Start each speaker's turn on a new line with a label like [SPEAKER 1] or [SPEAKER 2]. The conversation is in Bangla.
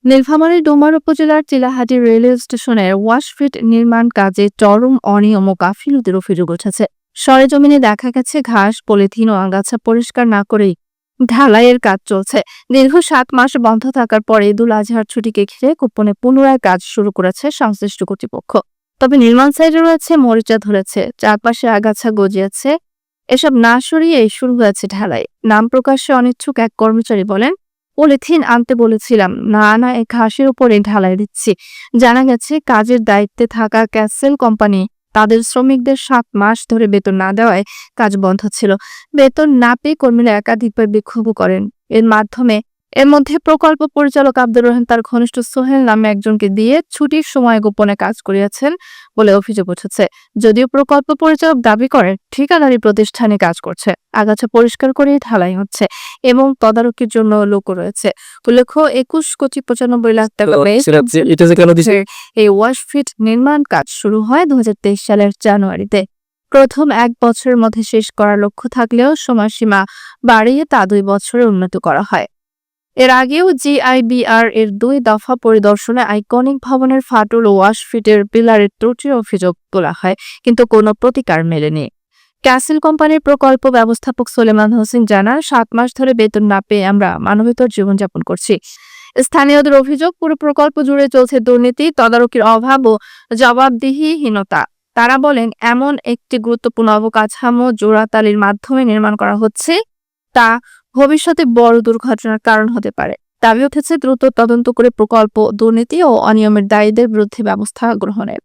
[SPEAKER 1] নীলফামারীর ডোমার উপজেলার চিলাহাটি রেলওয়ে স্টেশনের ওয়াশফিট নির্মাণ কাজে চরম অনিয়ম ও গাফিলতির অভিযোগ উঠেছে। সরেজমিনে দেখা গেছে ঘাস, পলিথিন ও আগাছা পরিষ্কার না করেই ঢালাইয়ের কাজ চলছে। দীর্ঘ ৭ মাস বন্ধ থাকার পরে ঈদুল আজহার ছুটিকে ঘিরে গোপনে পুনরায় কাজ শুরু করেছে সংশ্লিষ্ট কর্তৃপক্ষ। তবে নির্মাণ সাইটে রয়েছে মরিচা ধরেছে, চারপাশে আগাছা গজিয়েছে। এসব না সরিয়েই শুরু হয়েছে ঢালাই। নাম প্রকাশে অনিচ্ছুক এক কর্মচারী বলেন, পলিথিন আনতে বলেছিলাম, না আনা এই ঘাসের উপরে ঢালাই দিচ্ছি। জানা গেছে কাজের দায়িত্বে থাকা ক্যাসেল কোম্পানি তাদের শ্রমিকদের ৭ মাস ধরে বেতন না দেওয়ায় কাজ বন্ধ ছিল। বেতন না পেয়ে কর্মীরা একাধিকবার বিক্ষোভ করেন। এর মধ্যে প্রকল্প পরিচালক আব্দুর রহিম তার ঘনিষ্ঠ সোহেল নামে একজনকে দিয়ে ছুটির সময় গোপনে কাজ করিয়েছেন বলে অভিযোগ উঠেছে। যদিও প্রকল্প পরিচালক দাবি করেন ঠিকাদারি প্রতিষ্ঠানে কাজ করছে, আগাছা পরিষ্কার করে ঢালাই হচ্ছে এবং তদারকির জন্য লোকও রয়েছে। উল্লেখ্য ২১,৯৫,লাখ টাকা ব্যয়ে এই ওয়াশফিট নির্মাণ কাজ শুরু হয় ২০২৩ সালের জানুয়ারিতে। প্রথম ১ বছরের মধ্যে শেষ করার লক্ষ্য থাকলেও সময়সীমা বাড়িয়ে তা ২ বছরে উন্নত করা হয়। এর আগেও জিআইবিআর এর ২ দফা পরিদর্শনে আইকনিক ভবনের ফাটল ও ওয়াশফিটের পিলারের ত্রুটির অভিযোগ তোলা হয়, কিন্তু কোনো প্রতিকার মেলেনি। ক্যাসেল কোম্পানির প্রকল্প ব্যবস্থাপক সোলেমান হোসেন জানান, ৭ মাস ধরে বেতন না পেয়ে আমরা মানবেতর জীবনযাপন করছি। স্থানীয়দের অভিযোগ, পুরো প্রকল্প জুড়ে চলছে দুর্নীতি, তদারকির অভাব ও জবাবদিহিহীনতা। তারা বলেন, এমন একটি গুরুত্বপূর্ণ অবকাঠামো জোড়াতালির মাধ্যমে নির্মাণ করা হচ্ছে, তা ভবিষ্যতে বড় দুর্ঘটনার কারণ হতে পারে। দাবি উঠেছে দ্রুত তদন্ত করে প্রকল্প দুর্নীতি ও অনিয়মের দায়ীদের বিরুদ্ধে ব্যবস্থা গ্রহণের।